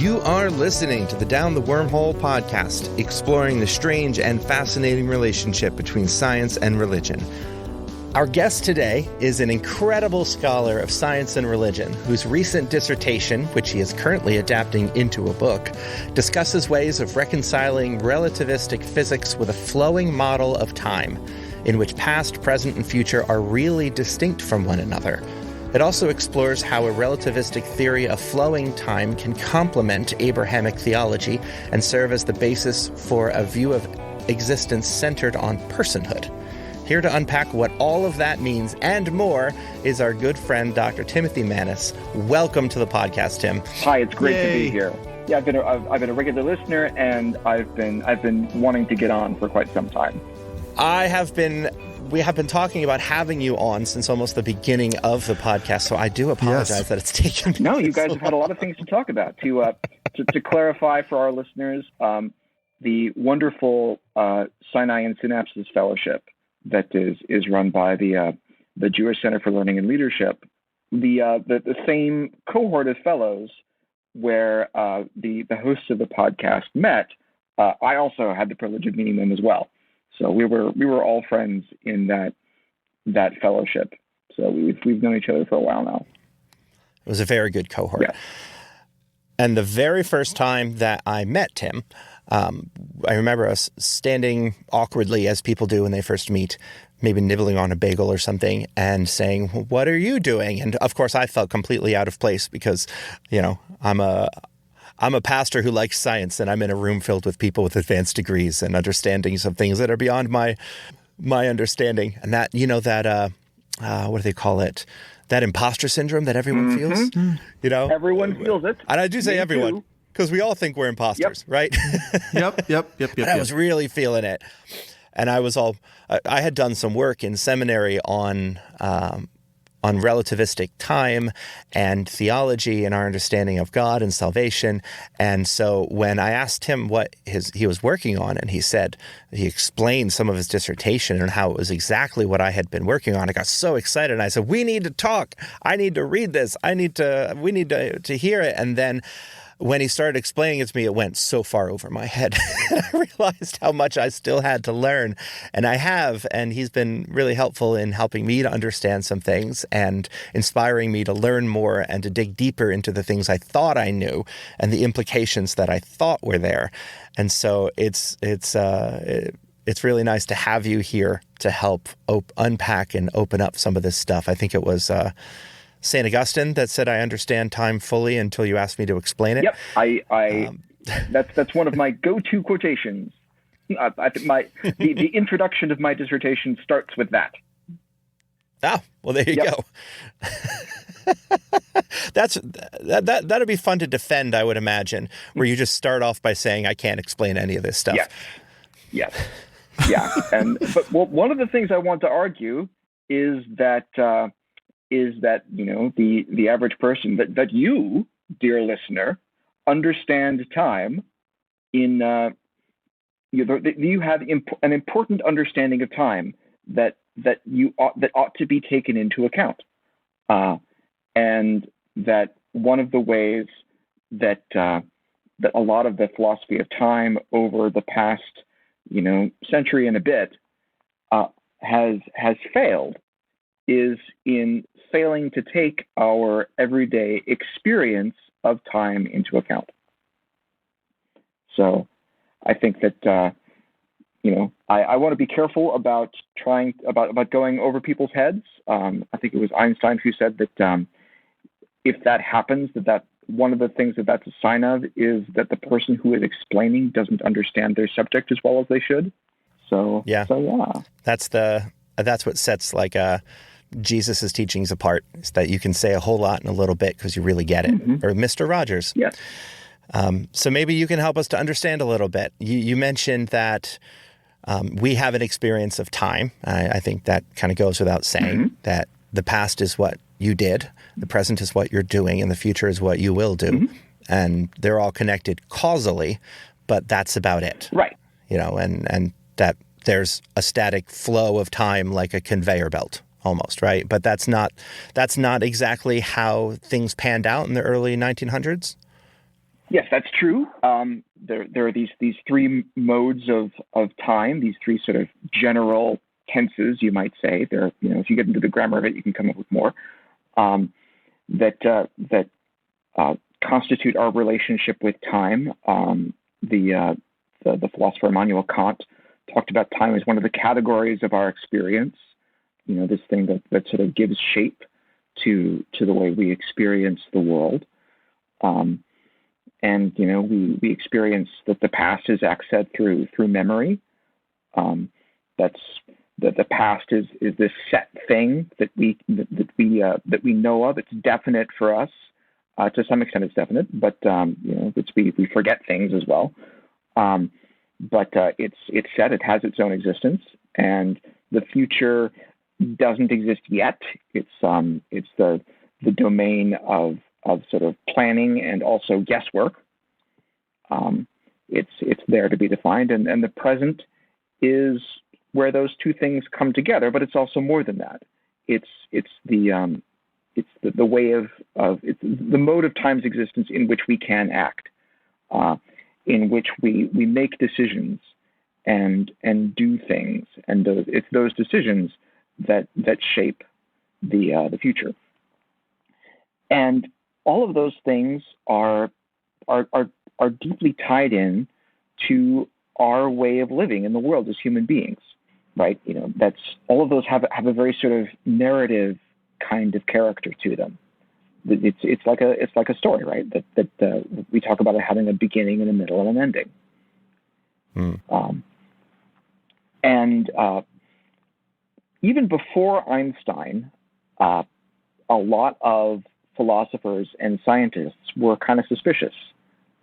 You are listening to the Down the Wormhole podcast, exploring the strange and fascinating relationship between science and religion. Our guest today is an incredible scholar of science and religion whose recent dissertation, which he is currently adapting into a book, discusses ways of reconciling relativistic physics with a flowing model of time, in which past, present, and future are really distinct from one another. It also explores how a relativistic theory of flowing time can complement Abrahamic theology and serve as the basis for a view of existence centered on personhood. Here to unpack what all of that means and more is our good friend, Dr. Timothy Maness. Welcome to the podcast, Tim. Hi, it's great to be here. Yeah, I've been a regular listener, and I've been wanting to get on for quite some time. We have been talking about having you on since almost the beginning of the podcast, so I do apologize that it's taken. No, you guys have had a lot of things to talk about. To clarify for our listeners, the wonderful Sinai and Synapses Fellowship that is run by the Jewish Center for Learning and Leadership, the same cohort of fellows where the hosts of the podcast met. I also had the privilege of meeting them as well. So we were all friends in that fellowship. So we've known each other for a while now. It was a very good cohort. Yeah. And the very first time that I met Tim, I remember us standing awkwardly, as people do when they first meet, maybe nibbling on a bagel or something, and saying, "What are you doing?" And of course, I felt completely out of place because, I'm a pastor who likes science, and I'm in a room filled with people with advanced degrees and understandings of things that are beyond my understanding. And that, what do they call it? That imposter syndrome that everyone feels, Everyone feels it. And I do say everyone, because we all think we're imposters, right? Yep. I was really feeling it. And I had done some work in seminary on relativistic time and theology and our understanding of God and salvation. And so when I asked him what he was working on, and he explained some of his dissertation and how it was exactly what I had been working on, I got so excited. And I said, "We need to talk. I need to read this. We need to hear it." And then when he started explaining it to me, it went so far over my head. And I realized how much I still had to learn. And I have, and he's been really helpful in helping me to understand some things and inspiring me to learn more and to dig deeper into the things I thought I knew and the implications that I thought were there. And so it's really nice to have you here to help unpack and open up some of this stuff. I think it was St. Augustine that said, "I understand time fully until you ask me to explain it." Yep, that's one of my go-to quotations. I think the introduction of my dissertation starts with that. Ah, well, there you go. That'd be fun to defend, I would imagine, where you just start off by saying, "I can't explain any of this stuff." Yes. Yeah. But one of the things I want to argue is that the average person that you, dear listener, understand time in you have an important understanding of time that ought to be taken into account, and that one of the ways that a lot of the philosophy of time over the past century and a bit has failed is in failing to take our everyday experience of time into account. So I think that, I want to be careful about going over people's heads. I think it was Einstein who said that if that happens, that one of the things that's a sign of is that the person who is explaining doesn't understand their subject as well as they should. So yeah. That's what sets Jesus' teachings apart, is that you can say a whole lot in a little bit because you really get it. Mm-hmm. Or Mr. Rogers. Yes. So maybe you can help us to understand a little bit. You mentioned that we have an experience of time. I think that kind of goes without saying, that the past is what you did, the present is what you're doing, and the future is what you will do. Mm-hmm. And they're all connected causally, but that's about it. Right. And that there's a static flow of time like a conveyor belt. Almost, right? But that's not exactly how things panned out in the early 1900s? Yes, that's true. There are these three modes of time, these three sort of general tenses, you might say. There, if you get into the grammar of it, you can come up with more that constitute our relationship with time. The philosopher Immanuel Kant talked about time as one of the categories of our experience. This thing that sort of gives shape to the way we experience the world. And we experience that the past, as Zach said, through memory. That's the past is this set thing that we know of. It's definite for us. To some extent, it's definite, but we forget things as well. But it's set. It has its own existence, and the future doesn't exist yet. It's the domain of sort of planning and also guesswork. It's there to be defined, and the present is where those two things come together. But it's also more than that. It's the way of it's the mode of time's existence in which we can act, in which we make decisions and do things, and it's those decisions that shape the future. And all of those things are deeply tied in to our way of living in the world as human beings, right? That's all of those have a very sort of narrative kind of character to them. It's like a story, right? That we talk about it having a beginning and a middle and an ending. And even before Einstein, a lot of philosophers and scientists were kind of suspicious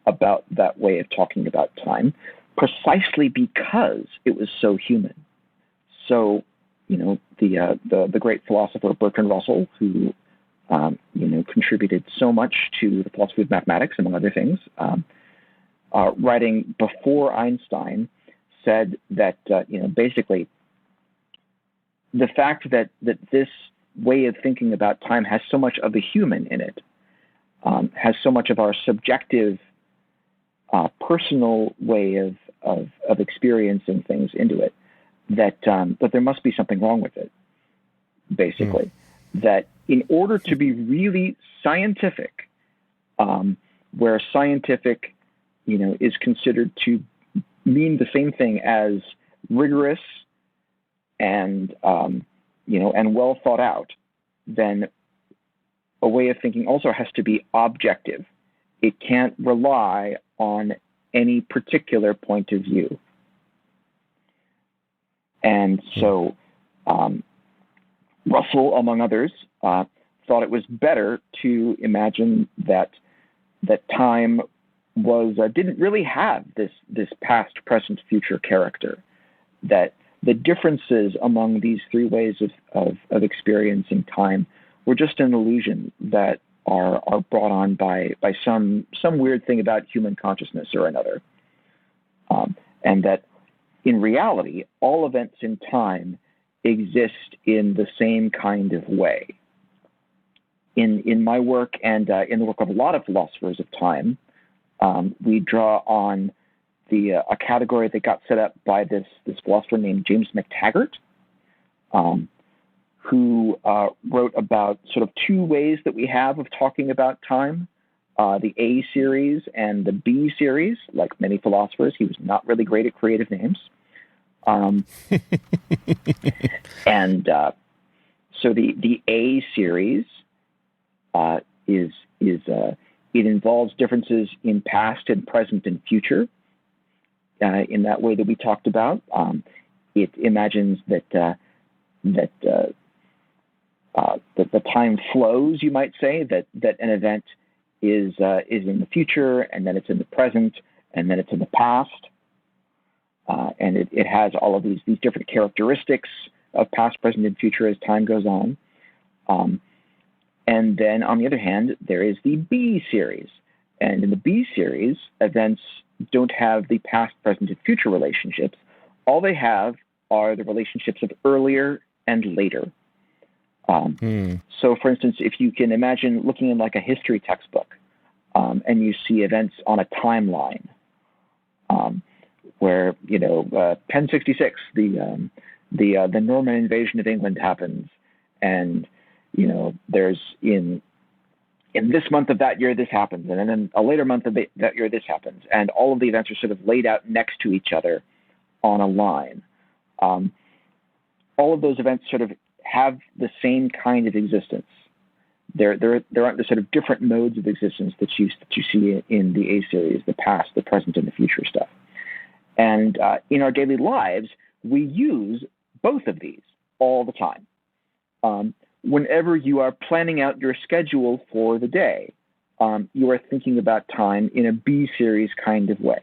about that way of talking about time, precisely because it was so human. So, the great philosopher Bertrand Russell, who contributed so much to the philosophy of mathematics, among other things, writing before Einstein, said that basically the fact that this way of thinking about time has so much of the human in it, has so much of our subjective, personal way of experiencing things into it, that there must be something wrong with it, basically. That in order to be really scientific, where scientific, is considered to mean the same thing as rigorous and well thought out, then a way of thinking also has to be objective. It can't rely on any particular point of view. And so Russell, among others, thought it was better to imagine that time didn't really have this past, present, future character. That the differences among these three ways of experiencing time were just an illusion that are brought on by some weird thing about human consciousness or another, and that in reality, all events in time exist in the same kind of way. In my work and in the work of a lot of philosophers of time, we draw on a category that got set up by this philosopher named James McTaggart, who wrote about sort of two ways that we have of talking about time, the A series and the B series. Like many philosophers, he was not really great at creative names. And so the A series it involves differences in past and present and future. In that way that we talked about, it imagines that the time flows. You might say that an event is in the future, and then it's in the present, and then it's in the past. And it has all of these different characteristics of past, present, and future as time goes on. And then, on the other hand, there is the B series. And in the B series, events don't have the past, present, and future relationships. All they have are the relationships of earlier and later. So, for instance, if you can imagine looking in like a history textbook, and you see events on a timeline, where 1066, the Norman invasion of England happens, and there's in this month of that year this happens, and then a later month of that year this happens, and all of the events are sort of laid out next to each other on a line. All of those events sort of have the same kind of existence. There aren't the sort of different modes of existence that you see in the A series, the past, the present, and the future stuff. And in our daily lives, we use both of these all the time. Whenever you are planning out your schedule for the day, you are thinking about time in a B series kind of way.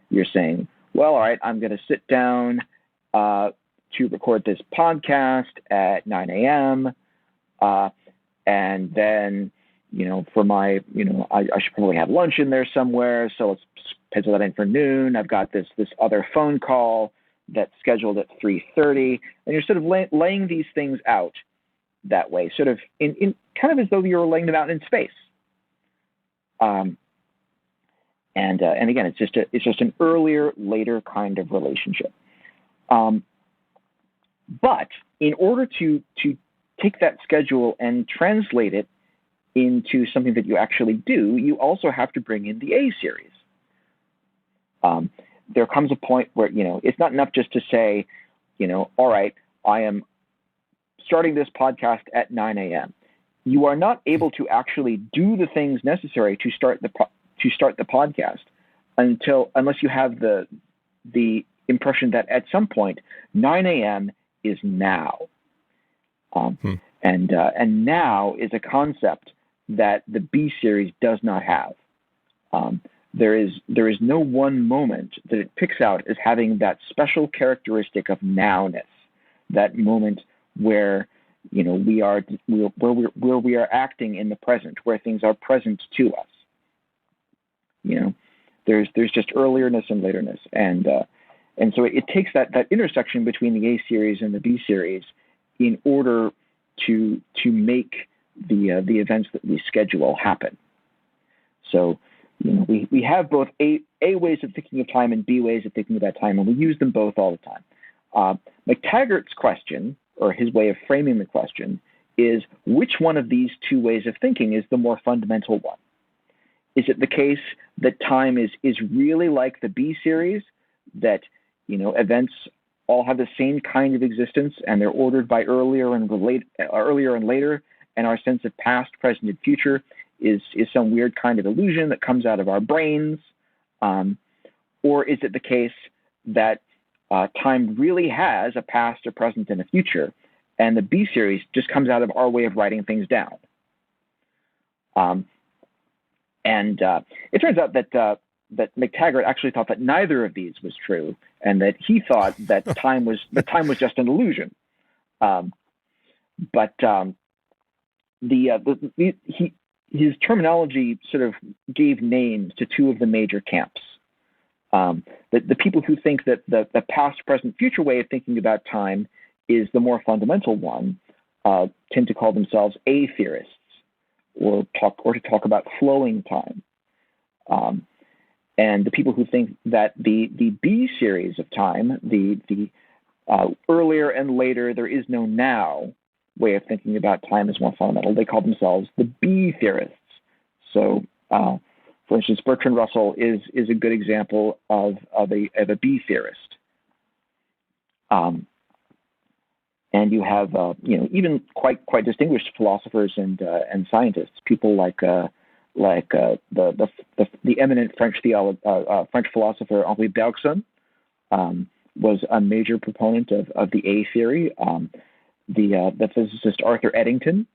You're saying, well, all right, I'm going to sit down to record this podcast at 9 a.m., and then, for my, I should probably have lunch in there somewhere, so let's pencil that in for noon. I've got this other phone call that's scheduled at 3:30, and you're sort of laying these things out that way, sort of in kind of as though you're laying them out in space. And again, it's just an earlier, later kind of relationship. But in order to take that schedule and translate it into something that you actually do, you also have to bring in the A series. There comes a point where, it's not enough just to say, all right, I am starting this podcast at 9 a.m. You are not able to actually do the things necessary to start the podcast unless you have the impression that at some point 9 a.m. is now. And now is a concept that the B series does not have. There is no one moment that it picks out as having that special characteristic of nowness, that moment where we are acting in the present, where things are present to us. There's just earlierness and laterness, and so it takes that intersection between the A series and the B series in order to make the events that we schedule happen. So we have both A ways of thinking of time and B ways of thinking about time, and we use them both all the time. McTaggart's question, or his way of framing the question, is which one of these two ways of thinking is the more fundamental one? Is it the case that time is really like the B series, that events all have the same kind of existence and they're ordered by earlier and later, and our sense of past, present, and future is some weird kind of illusion that comes out of our brains? Or is it the case that time really has a past, a present, and a future, and the B series just comes out of our way of writing things down? And it turns out that McTaggart actually thought that neither of these was true, and that he thought that time was just an illusion. But his terminology sort of gave names to two of the major camps. The people who think that the past, present, future way of thinking about time is the more fundamental one tend to call themselves A theorists, or to talk about flowing time. And the people who think that the B series of time, the earlier and later, there is no now way of thinking about time is more fundamental, they call themselves the B theorists. So, for instance, Bertrand Russell is a good example of a B theorist. And you have even quite distinguished philosophers and scientists, people like the eminent French philosopher Henri Bergson was a major proponent of the A theory. The physicist Arthur Eddington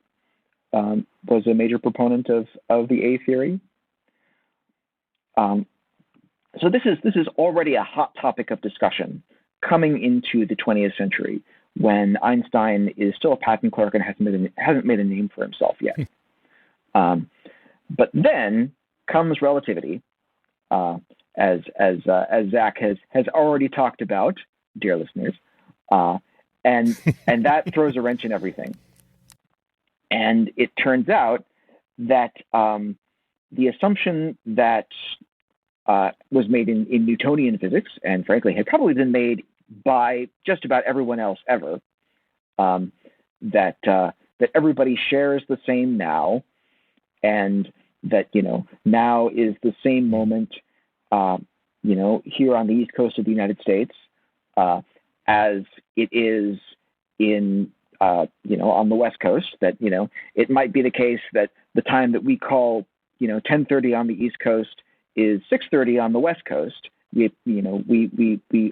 was a major proponent of the A theory. So this is already a hot topic of discussion coming into the 20th century, when Einstein is still a patent clerk and hasn't made a name for himself yet. But then comes relativity, as Zack has already talked about, dear listeners, and that throws a wrench in everything. And it turns out that the assumption that was made in Newtonian physics, and frankly had probably been made by just about everyone else ever, that everybody shares the same now, and that now is the same moment, here on the East Coast of the United States, as it is in on the West Coast. That it might be the case that the time that we call 10:30 on the East Coast is 6:30 on the West Coast. We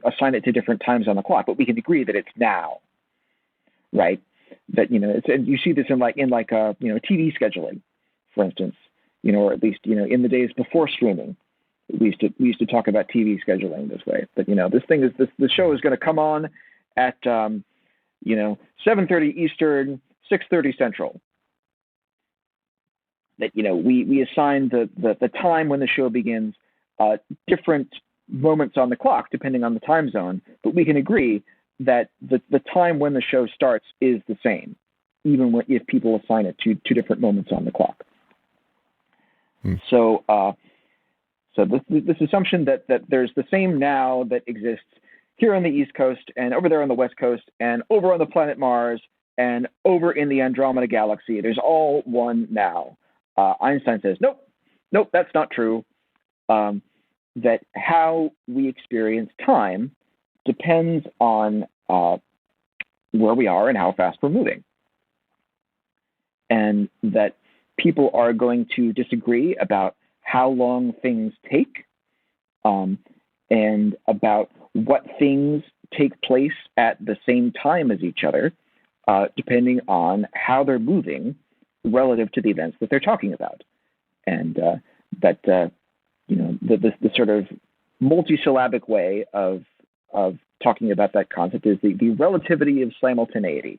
assign it to different times on the clock, but we can agree that it's now, right? That and you see this in TV scheduling, for instance, or at least in the days before streaming, we used to talk about TV scheduling this way. But the show is going to come on at 7:30 Eastern, 6:30 Central. That we assign the time when the show begins different moments on the clock depending on the time zone, but we can agree that the time when the show starts is the same, even if people assign it to two different moments on the clock. So this assumption that there's the same now that exists here on the East Coast and over there on the West Coast and over on the planet Mars and over in the Andromeda Galaxy, there's all one now. Einstein says, nope, that's not true. That how we experience time depends on where we are and how fast we're moving. And that people are going to disagree about how long things take, and about what things take place at the same time as each other, depending on how they're moving relative to the events that they're talking about. And the sort of multisyllabic way of talking about that concept is the relativity of simultaneity.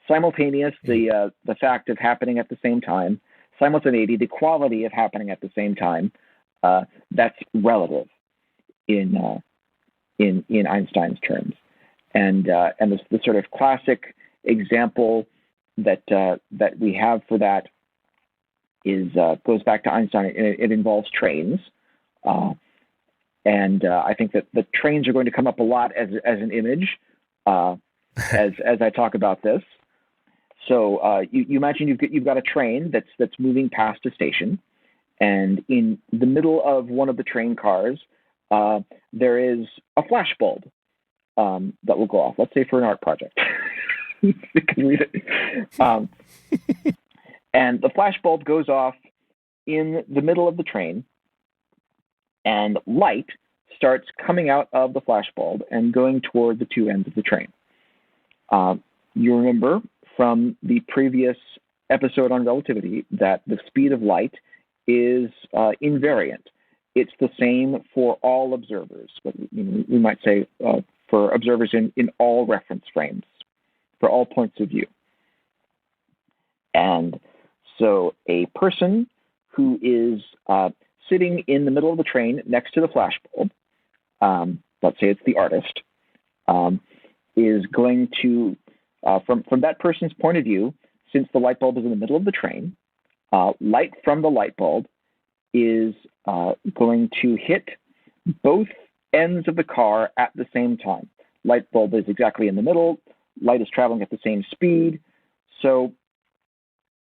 Simultaneous, the fact of happening at the same time. Simultaneity, the quality of happening at the same time. That's relative in Einstein's terms. And the sort of classic example that we have for that is goes back to Einstein. It involves trains. And I think that the trains are going to come up a lot as an image as I talk about this. So you imagine you've got a train that's moving past a station, and in the middle of one of the train cars, there is a flash bulb that will go off. Let's say for an art project. You can read it. And the flash bulb goes off in the middle of the train, and light starts coming out of the flash bulb and going toward the two ends of the train. You remember from the previous episode on relativity that the speed of light is invariant. It's the same for all observers, but we might say for observers in all reference frames, for all points of view. And so a person who is sitting in the middle of the train next to the flash bulb, let's say it's the artist, is going to, from that person's point of view, since the light bulb is in the middle of the train, light from the light bulb is going to hit both ends of the car at the same time. Light bulb is exactly in the middle. Light is traveling at the same speed. So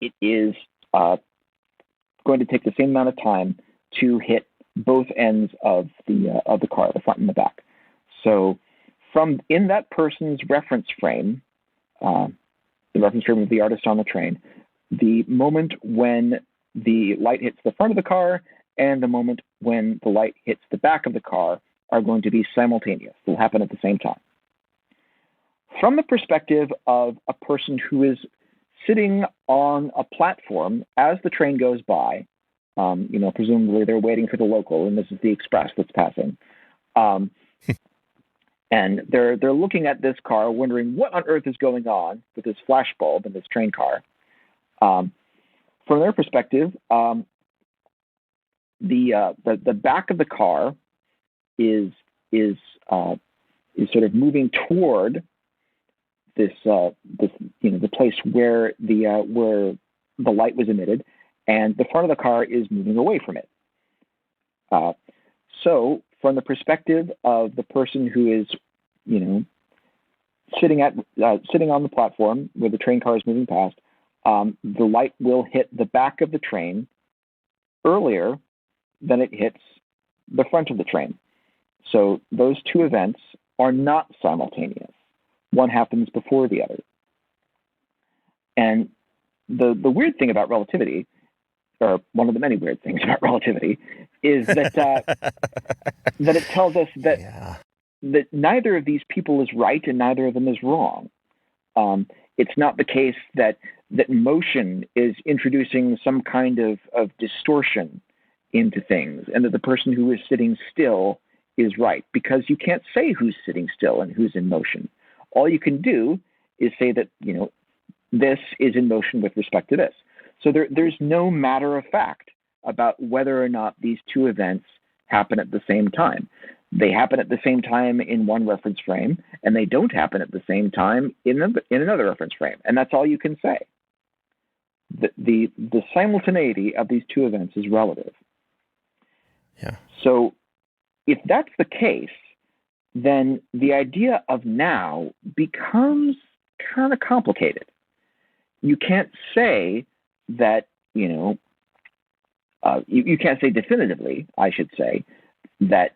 it is going to take the same amount of time to hit both ends of the car, the front and the back. So from in that person's reference frame, the reference frame of the artist on the train, the moment when the light hits the front of the car and the moment when the light hits the back of the car are going to be simultaneous. They'll happen at the same time. From the perspective of a person who is sitting on a platform as the train goes by, presumably they're waiting for the local, and this is the express that's passing. And they're looking at this car, wondering what on earth is going on with this flash bulb in this train car. From their perspective, the back of the car is sort of moving toward the place where the light was emitted, and the front of the car is moving away from it. So from the perspective of the person who is, sitting on the platform where the train car is moving past, the light will hit the back of the train earlier than it hits the front of the train. So those two events are not simultaneous. One happens before the other. And the weird thing about relativity, or one of the many weird things about relativity, is that that it tells us that that neither of these people is right and neither of them is wrong. It's not the case that motion is introducing some kind of distortion into things, and that the person who is sitting still is right, because you can't say who's sitting still and who's in motion. All you can do is say that, this is in motion with respect to this. So there's no matter of fact about whether or not these two events happen at the same time. They happen at the same time in one reference frame, and they don't happen at the same time in another reference frame. And that's all you can say. The simultaneity of these two events is relative. Yeah. So if that's the case, then the idea of now becomes kind of complicated. You can't say that, you can't say definitively, I should say, that,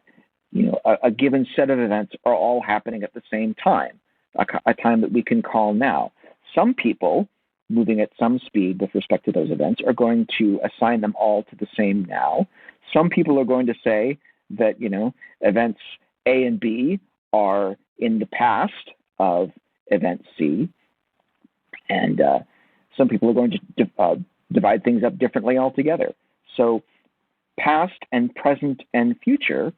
a given set of events are all happening at the same time, a time that we can call now. Some people moving at some speed with respect to those events are going to assign them all to the same now. Some people are going to say that, events A and B are in the past of event C. And some people are going to divide things up differently altogether. So past and present and future,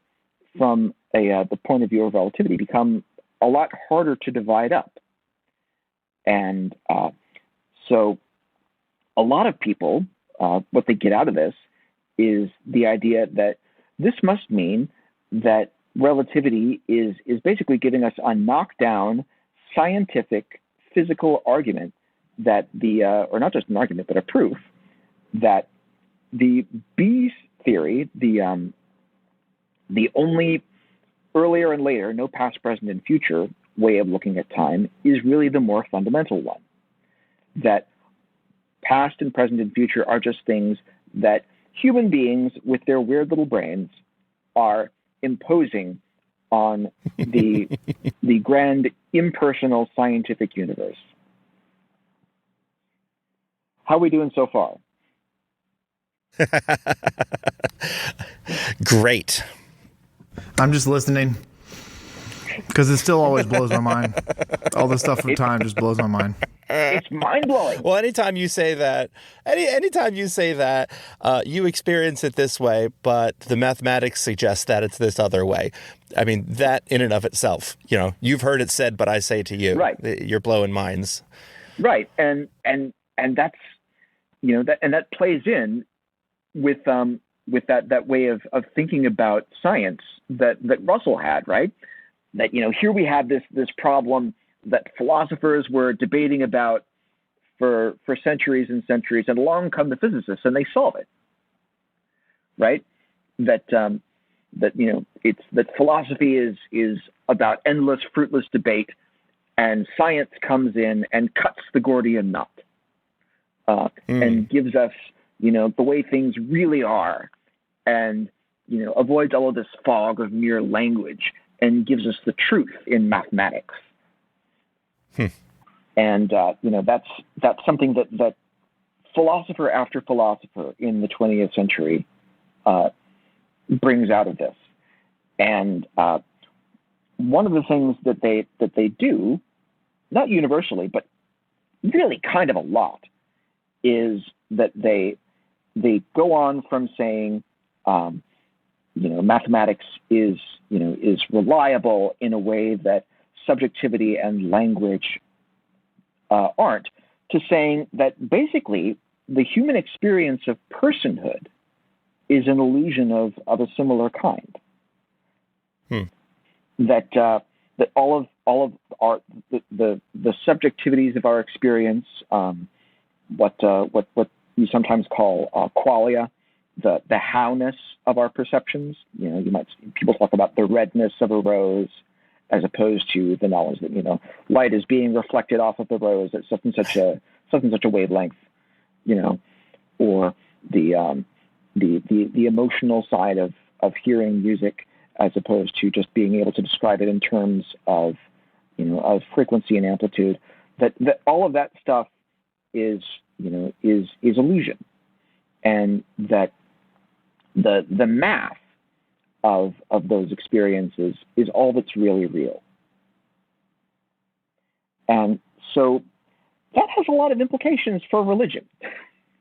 from the point of view of relativity, become a lot harder to divide up. And so a lot of people, what they get out of this is the idea that this must mean that relativity is basically giving us a knockdown scientific physical argument that or not just an argument, but a proof that the B theory, the only earlier and later, no past, present, and future way of looking at time is really the more fundamental one. That past and present and future are just things that human beings with their weird little brains are imposing on the grand impersonal scientific universe. How are we doing so far? Great. I'm just listening because it still always blows my mind. All this stuff with time just blows my mind. It's mind-blowing. Well, anytime you say that, you experience it this way, but the mathematics suggests that it's this other way. I mean, that in and of itself, you've heard it said, but I say to you, right. You're blowing minds. Right. And that's, that plays in with that way of thinking about science that Russell had, right? That, here we have this problem that philosophers were debating about for centuries and centuries, and along come the physicists and they solve it, right? That philosophy is about endless, fruitless debate, and science comes in and cuts the Gordian knot and gives us, the way things really are, and avoids all of this fog of mere language and gives us the truth in mathematics. And that's something that philosopher after philosopher in the 20th century brings out of this. And one of the things that they do, not universally, but really kind of a lot, is that they go on from saying, mathematics is reliable in a way that subjectivity and language aren't, to saying that basically the human experience of personhood is an illusion of a similar kind. That all of our the subjectivities of our experience, what you sometimes call qualia, the howness of our perceptions. People talk about the redness of a rose, as opposed to the knowledge that light is being reflected off of the rose at such and such a wavelength, or the emotional side of hearing music, as opposed to just being able to describe it in terms of frequency and amplitude. That all of that stuff is illusion, and that the math of those experiences is all that's really real. And so that has a lot of implications for religion,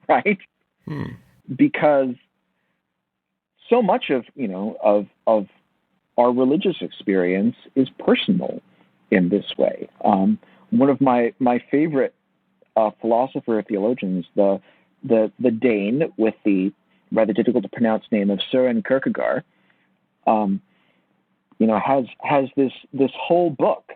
right? Because so much of our religious experience is personal in this way. One of my favorite philosopher theologians, the Dane with the rather difficult to pronounce name of Søren Kierkegaard, has this whole book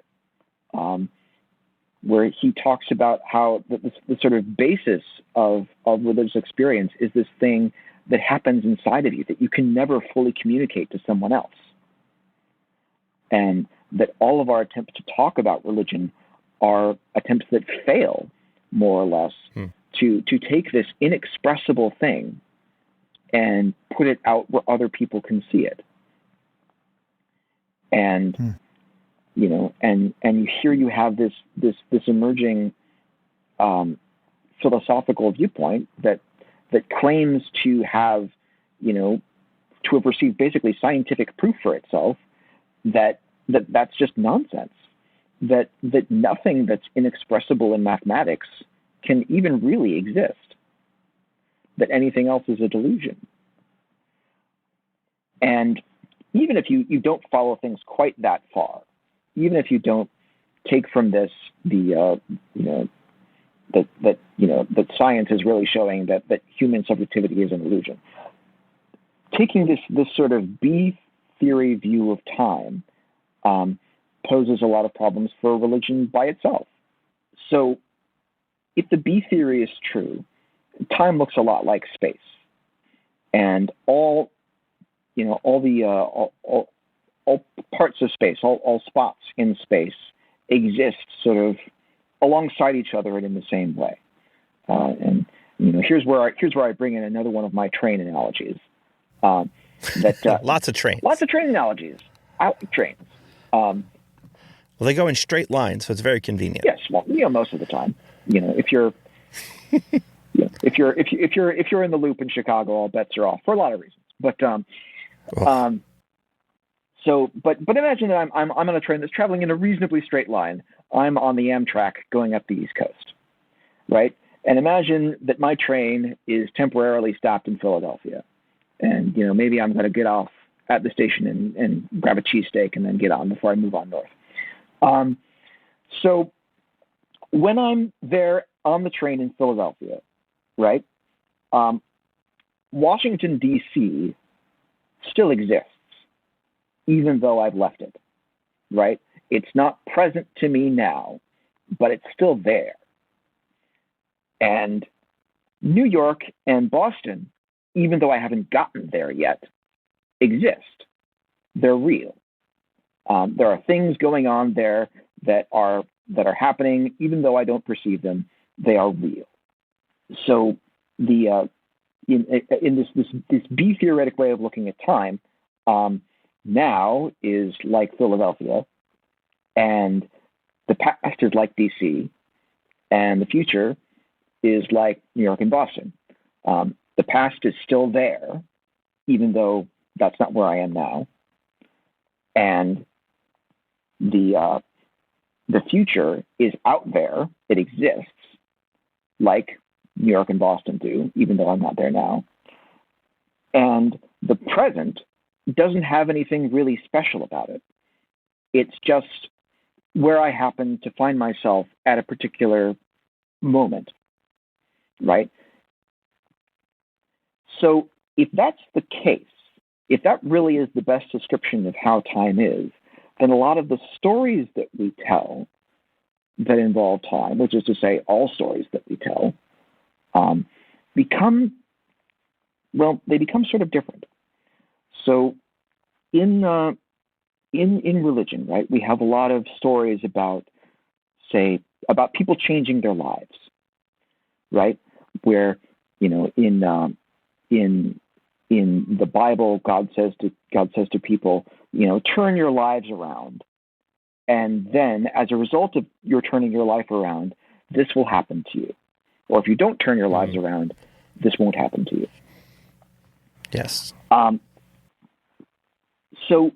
where he talks about how the sort of basis of religious experience is this thing that happens inside of you that you can never fully communicate to someone else. And that all of our attempts to talk about religion are attempts that fail, more or less, to take this inexpressible thing and put it out where other people can see it. And and here you have this emerging philosophical viewpoint that claims to have received basically scientific proof for itself that's just nonsense. That nothing that's inexpressible in mathematics can even really exist. That anything else is a delusion. And even if you don't follow things quite that far, even if you don't take from this that science is really showing that human subjectivity is an illusion, taking this sort of B theory view of time poses a lot of problems for religion by itself. So if the B theory is true, time looks a lot like space, and all parts of space, all spots in space exist sort of alongside each other and in the same way. And here's where I bring in another one of my train analogies. Lots of trains analogies. Out trains. Well, they go in straight lines, so it's very convenient. Yes, well, most of the time, if you're if you're in the loop in Chicago, all bets are off for a lot of reasons. But but imagine that I'm on a train that's traveling in a reasonably straight line. I'm on the Amtrak going up the East Coast, right? And imagine that my train is temporarily stopped in Philadelphia, and maybe I'm going to get off at the station and grab a cheesesteak and then get on before I move on north. So when I'm there on the train in Philadelphia, right, Washington, D.C. still exists, even though I've left it, right? It's not present to me now, but it's still there. And New York and Boston, even though I haven't gotten there yet, exist. They're real. There are things going on there that are happening, even though I don't perceive them. They are real. So in this B theoretic way of looking at time, now is like Philadelphia, and the past is like DC, and the future is like New York and Boston. The past is still there, even though that's not where I am now, and the future is out there. It exists, like New York and Boston do, even though I'm not there now. And the present doesn't have anything really special about it. It's just where I happen to find myself at a particular moment, right? So if that's the case, if that really is the best description of how time is, then a lot of the stories that we tell that involve time, which is to say all stories that we tell, become sort of different. So in religion, right, we have a lot of stories about people changing their lives, right? Where, in the Bible, God says to people, turn your lives around, and then as a result of your turning your life around, this will happen to you. Or if you don't turn your lives around, this won't happen to you. Yes. So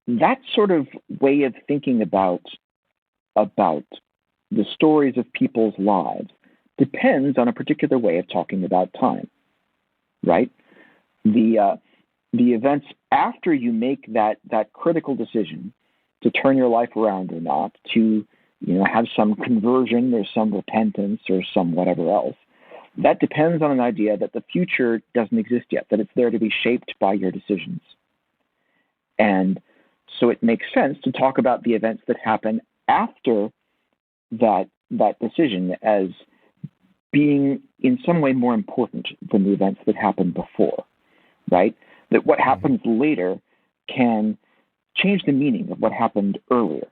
that sort of way of thinking about the stories of people's lives depends on a particular way of talking about time, right? The events after you make that critical decision to turn your life around or not, to have some conversion or some repentance or some whatever else, that depends on an idea that the future doesn't exist yet, that it's there to be shaped by your decisions. And so it makes sense to talk about the events that happen after that decision as being in some way more important than the events that happened before, right? That what happens later can change the meaning of what happened earlier,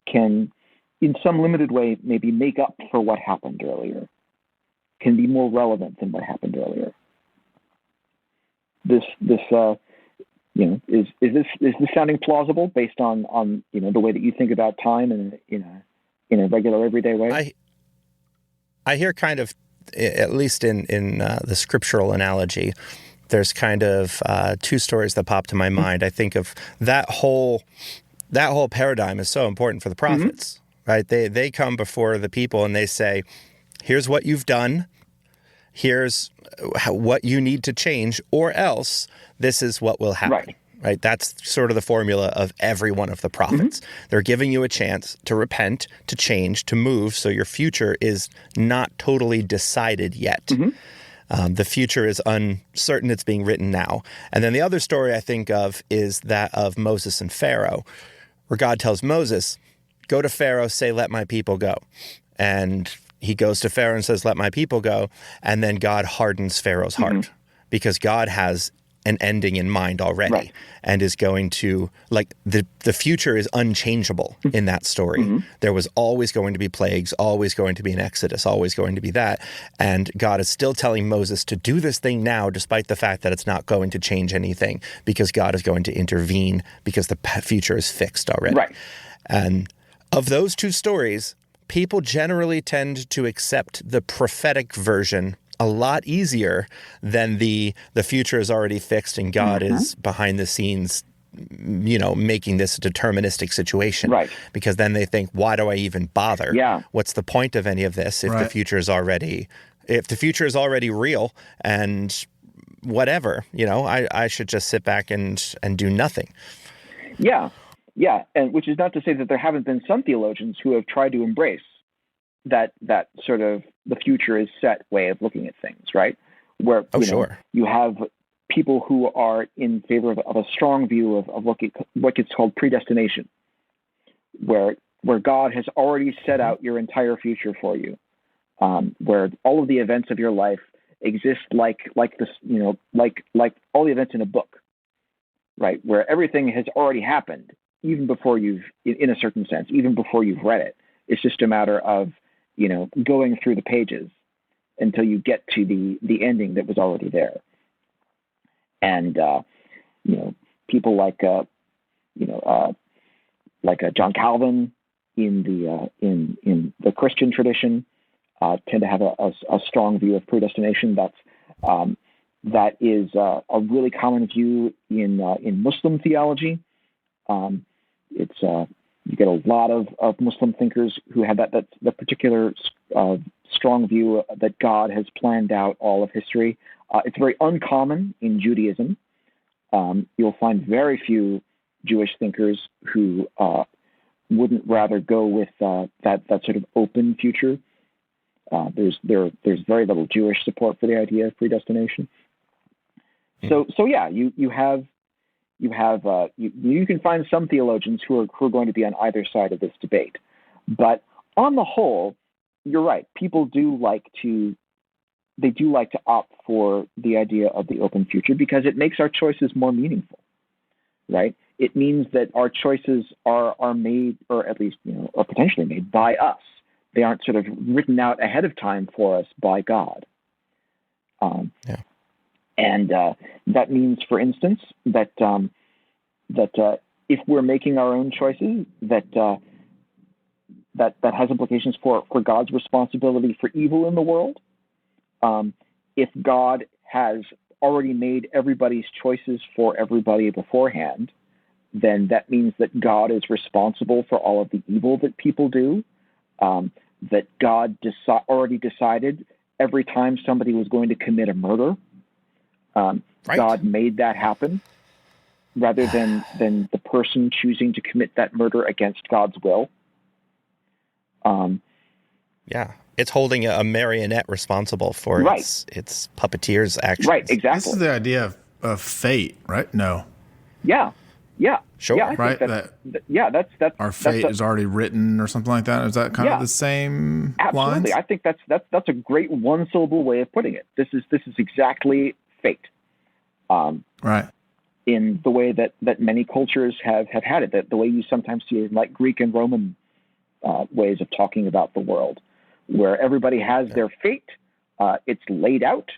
can, in some limited way, maybe make up for what happened earlier, can be more relevant than what happened earlier. Is this sounding plausible based on the way that you think about time in a regular everyday way? I hear kind of, at least in the scriptural analogy, there's kind of two stories that pop to my mind. I think of that whole paradigm is so important for the prophets, right? They come before the people and they say, here's what you've done, here's what you need to change, or else this is what will happen. Right? That's sort of the formula of every one of the prophets. They're giving you a chance to repent, to change, to move, so your future is not totally decided yet. The future is uncertain. It's being written now. And then the other story I think of is that of Moses and Pharaoh, where God tells Moses, go to Pharaoh, say, let my people go. And he goes to Pharaoh and says, let my people go. And then God hardens Pharaoh's heart because God has an ending in mind already and is going to, like, the future is unchangeable in that story. There was always going to be plagues, always going to be an exodus, always going to be that. And God is still telling Moses to do this thing now, despite the fact that it's not going to change anything, because God is going to intervene because the future is fixed already. And of those two stories, people generally tend to accept the prophetic version a lot easier than the future is already fixed and God is behind the scenes, making this a deterministic situation. Because then they think, why do I even bother? What's the point of any of this if the future is already real and whatever, I should just sit back and do nothing. Yeah, and which is not to say that there haven't been some theologians who have tried to embrace that sort of the future is set way of looking at things, right? Where you have people who are in favor of a strong view of what gets called predestination, where God has already set out your entire future for you, where all of the events of your life exist like this, like all the events in a book, right? Where everything has already happened, even before in a certain sense, even before you've read it. It's just a matter of going through the pages until you get to the ending that was already there. And people like John Calvin in the Christian tradition tend to have a strong view of predestination. That is a really common view in Muslim theology. You get a lot of Muslim thinkers who have that particular strong view that God has planned out all of history. It's very uncommon in Judaism. You'll find very few Jewish thinkers who wouldn't rather go with that sort of open future. There's very little Jewish support for the idea of predestination. So yeah, you can find some theologians who are going to be on either side of this debate. But on the whole, you're right. People do like to like to opt for the idea of the open future because it makes our choices more meaningful, right? It means that our choices are made, or at least, are potentially made by us. They aren't sort of written out ahead of time for us by God. Yeah. And that means, for instance, that if we're making our own choices, that has implications for God's responsibility for evil in the world. If God has already made everybody's choices for everybody beforehand, then that means that God is responsible for all of the evil that people do. That God already decided every time somebody was going to commit a murder. Right. God made that happen rather than the person choosing to commit that murder against God's will. Yeah. It's holding a marionette responsible for its puppeteer's actions. Right, exactly. This is the idea of fate, right? No. Yeah. Sure. Yeah, right. That's our fate is already written, or something like that. Is that kind of the same Absolutely. lines? I think that's a great one-syllable way of putting it. This is exactly fate. Right. In the way that many cultures have had it, that the way you sometimes see it in like Greek and Roman ways of talking about the world, where everybody has their fate. It's laid out.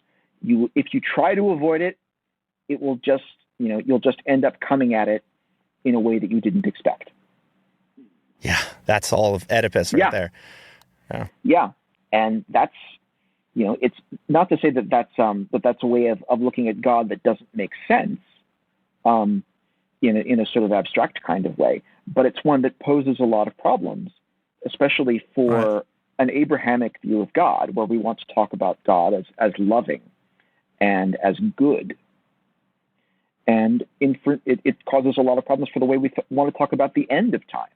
If you try to avoid it, it will just, you'll just end up coming at it in a way that you didn't expect. Yeah, that's all of Oedipus right there. Yeah, and that's, it's not to say that that's a way of looking at God that doesn't make sense, in a sort of abstract kind of way, but it's one that poses a lot of problems, especially for an Abrahamic view of God, where we want to talk about God as loving and as good. And it causes a lot of problems for the way we want to talk about the end of time,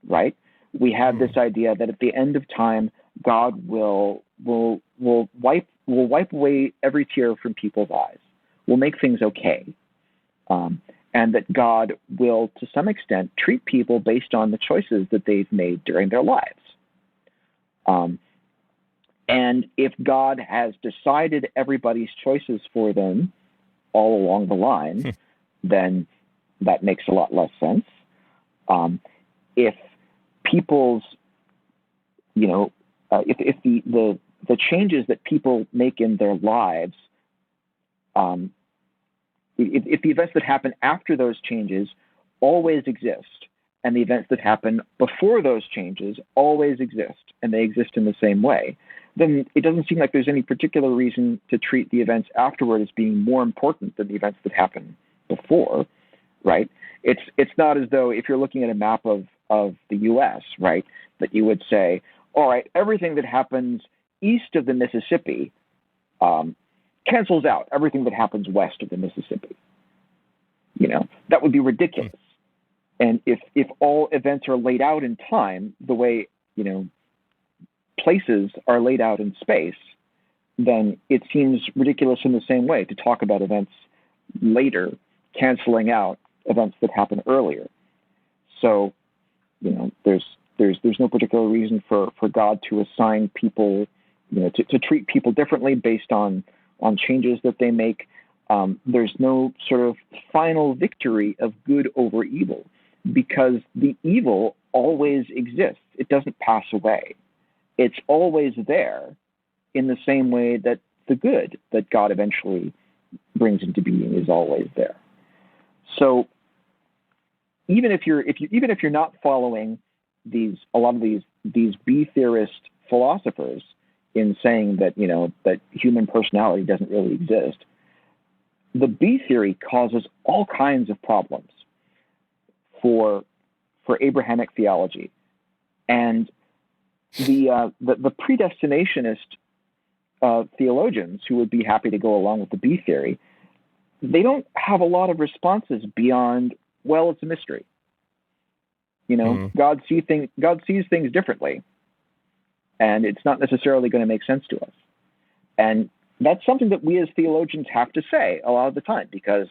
right? We have this idea that at the end of time, God will wipe away every tear from people's eyes. Will make things okay, and that God will, to some extent, treat people based on the choices that they've made during their lives. And if God has decided everybody's choices for them all along the line, then that makes a lot less sense. If people's, if the changes that people make in their lives, if the events that happen after those changes always exist, and the events that happen before those changes always exist, and they exist in the same way, then it doesn't seem like there's any particular reason to treat the events afterward as being more important than the events that happen before, right? It's not as though, if you're looking at a map of the U.S., right, that you would say, all right, everything that happens east of the Mississippi cancels out everything that happens west of the Mississippi. That would be ridiculous. And if all events are laid out in time the way, places are laid out in space, then it seems ridiculous in the same way to talk about events later canceling out events that happen earlier. So, there's no particular reason for God to assign people, to treat people differently based on changes that they make. There's no sort of final victory of good over evil, because the evil always exists. It doesn't pass away. It's always there, in the same way that the good that God eventually brings into being is always there. So even if you're not following a lot of these B theorist philosophers in saying that that human personality doesn't really exist, the B theory causes all kinds of problems for Abrahamic theology. And the predestinationist theologians who would be happy to go along with the B theory, they don't have a lot of responses beyond, well, it's a mystery. God sees things differently, and it's not necessarily going to make sense to us. And that's something that we as theologians have to say a lot of the time, because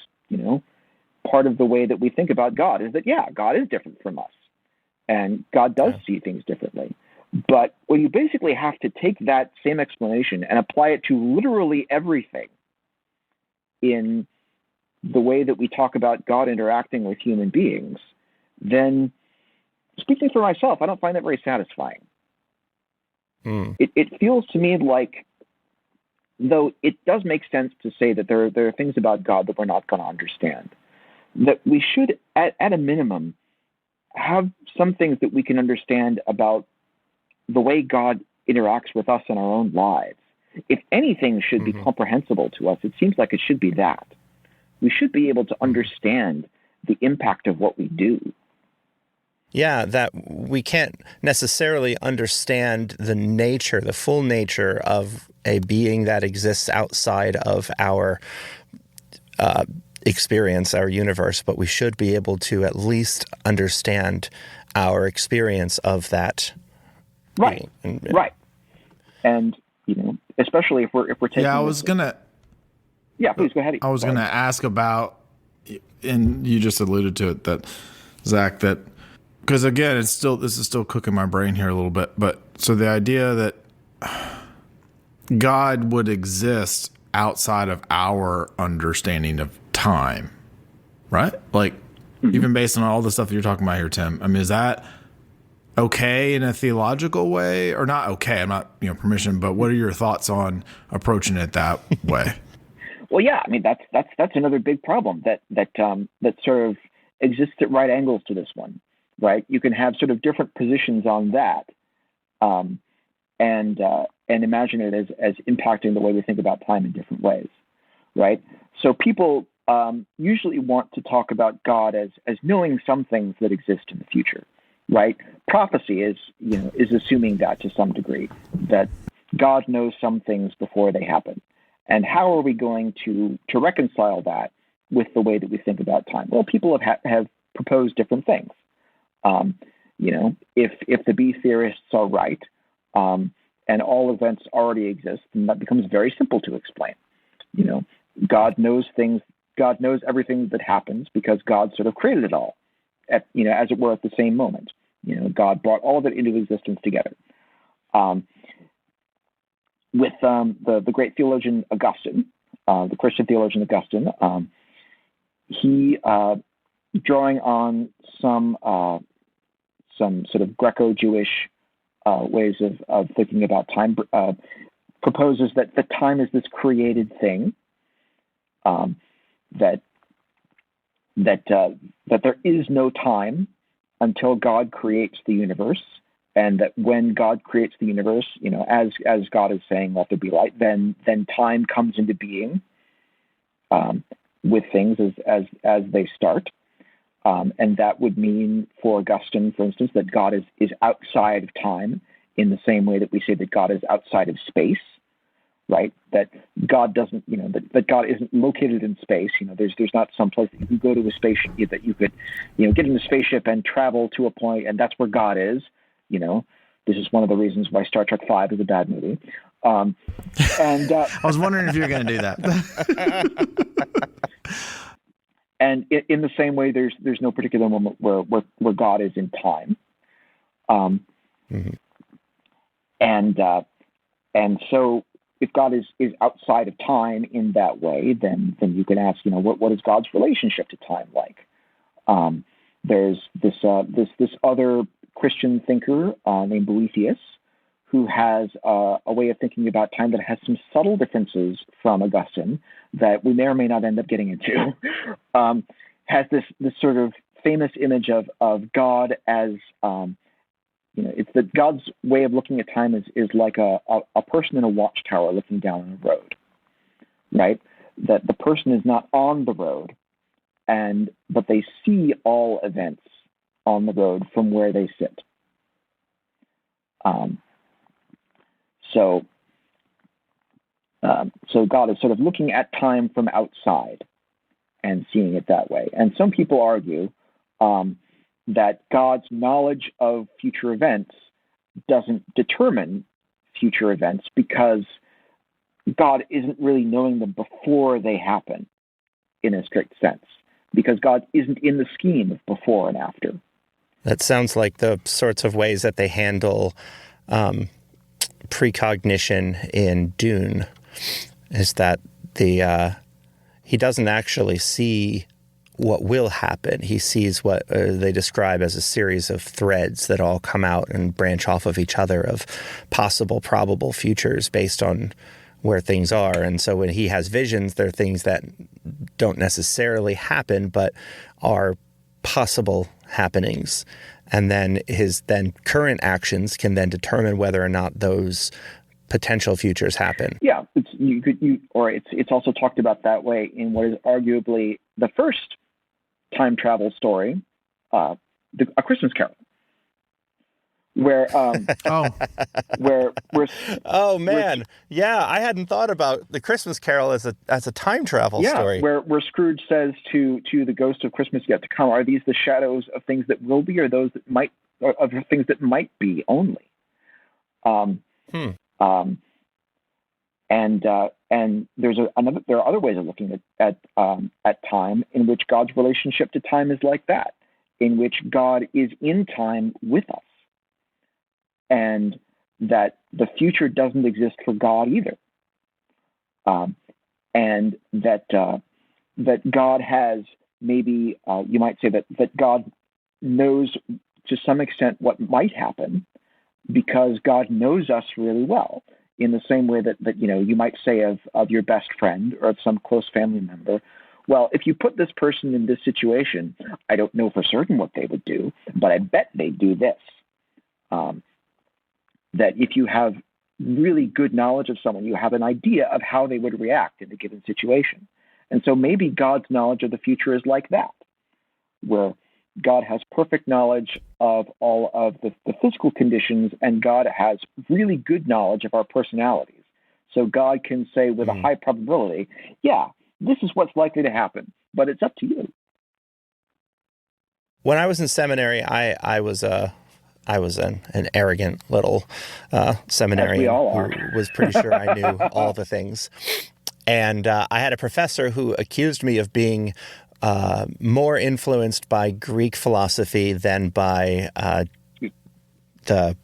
part of the way that we think about God is that, God is different from us, and God does see things differently. But when you basically have to take that same explanation and apply it to literally everything in the way that we talk about God interacting with human beings, then, speaking for myself, I don't find that very satisfying. It feels to me like, though it does make sense to say that there are things about God that we're not going to understand, that we should, at a minimum, have some things that we can understand about the way God interacts with us in our own lives. If anything should be comprehensible to us, it seems like it should be that. We should be able to understand the impact of what we do. Yeah, that we can't necessarily understand the full nature of a being that exists outside of our experience, our universe, but we should be able to at least understand our experience of that. Right. Right. And, especially if we're taking. Yeah, I was gonna. Yeah, please go ahead. I was gonna ask about, and you just alluded to it, that Zach, that because again, this is still cooking my brain here a little bit, but so the idea that God would exist outside of our understanding of time, right? Like, even based on all the stuff that you're talking about here, Tim. I mean, is that okay in a theological way, or not okay? I'm not, permission, but what are your thoughts on approaching it that way? Well, yeah, I mean, that's another big problem that sort of exists at right angles to this one, right? You can have sort of different positions on that, and imagine it as impacting the way we think about time in different ways, right? So people usually want to talk about God as knowing some things that exist in the future, right? Prophecy is assuming that to some degree, that God knows some things before they happen. And how are we going to reconcile that with the way that we think about time? Well, people have proposed different things. If the B theorists are right, and all events already exist, then that becomes very simple to explain. God knows things. God knows everything that happens because God sort of created it all, as it were, at the same moment. God brought all of it into existence together. With the great theologian Augustine, the Christian theologian Augustine, he, drawing on some sort of Greco-Jewish ways of thinking about time, proposes that the time is this created thing, that there is no time until God creates the universe, and that when God creates the universe, as God is saying, let there be light, then time comes into being with things as they start. And that would mean for Augustine, for instance, that God is outside of time in the same way that we say that God is outside of space, right? That God doesn't, that God isn't located in space. There's not some place that you can go to a spaceship, that you could, get in a spaceship and travel to a point, and that's where God is. This is one of the reasons why Star Trek V is a bad movie. I was wondering if you were going to do that. And in the same way, there's no particular moment where God is in time. And so if God is outside of time in that way, then you can ask, what is God's relationship to time like? There's this other Christian thinker named Boethius, who has a way of thinking about time that has some subtle differences from Augustine that we may or may not end up getting into. Has this sort of famous image of God as it's that God's way of looking at time is like a person in a watchtower looking down on a road, right? That the person is not on the road, but they see all events on the road from where they sit. So God is sort of looking at time from outside and seeing it that way. And some people argue that God's knowledge of future events doesn't determine future events because God isn't really knowing them before they happen in a strict sense, because God isn't in the scheme of before and after. That sounds like the sorts of ways that they handle precognition in Dune is that he doesn't actually see what will happen. He sees what they describe as a series of threads that all come out and branch off of each other of possible, probable futures based on where things are. And so when he has visions, they're things that don't necessarily happen, but are possible happenings. And then his current actions can then determine whether or not those potential futures happen. Yeah, it's also talked about that way in what is arguably the first time travel story, A Christmas Carol, where oh man, yeah, I hadn't thought about the Christmas Carol as a time travel story. Where Scrooge says to the ghost of Christmas yet to come, are these the shadows of things that will be, or those that might, or of things that might be only? And there are other ways of looking at time in which God's relationship to time is like that, in which God is in time with us, and that the future doesn't exist for God either, and that God has maybe you might say that God knows to some extent what might happen because God knows us really well. In the same way that you might say of your best friend or of some close family member, well, if you put this person in this situation, I don't know for certain what they would do, but I bet they'd do this. That if you have really good knowledge of someone, you have an idea of how they would react in a given situation. And so maybe God's knowledge of the future is like that, where God has perfect knowledge of all of the physical conditions, and God has really good knowledge of our personalities. So God can say with a high probability, yeah, this is what's likely to happen, but it's up to you. When I was in seminary, I was an arrogant little seminarian who was pretty sure I knew all the things. And I had a professor who accused me of being more influenced by Greek philosophy than by the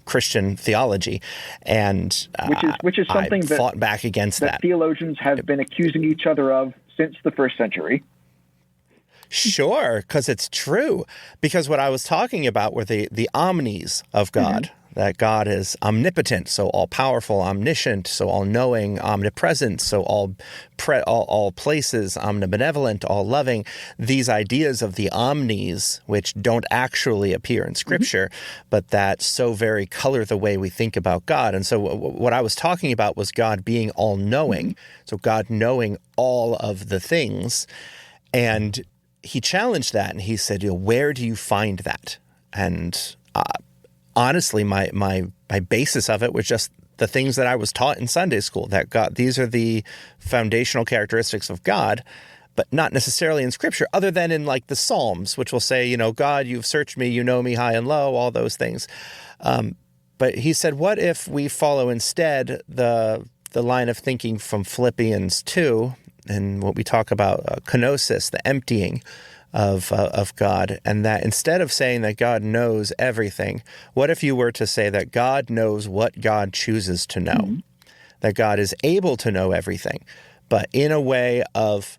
Christian theology, and which is something I fought back against that. Theologians have been accusing each other of since the first century. Sure, because it's true. Because what I was talking about were the omnis of God. That God is omnipotent, so all-powerful, omniscient, so all-knowing, omnipresent, so all places, omnibenevolent, all-loving. These ideas of the omnis, which don't actually appear in Scripture, but that so very color the way we think about God. And so what I was talking about was God being all-knowing, so God knowing all of the things. And he challenged that, and he said, where do you find that? And honestly, my basis of it was just the things that I was taught in Sunday school, that God, these are the foundational characteristics of God, but not necessarily in Scripture, other than in like the Psalms, which will say, God, you've searched me, you know me high and low, all those things. But he said, what if we follow instead the line of thinking from Philippians 2 and what we talk about, kenosis, the emptying of God, and that instead of saying that God knows everything, what if you were to say that God knows what God chooses to know, that God is able to know everything, but in a way of,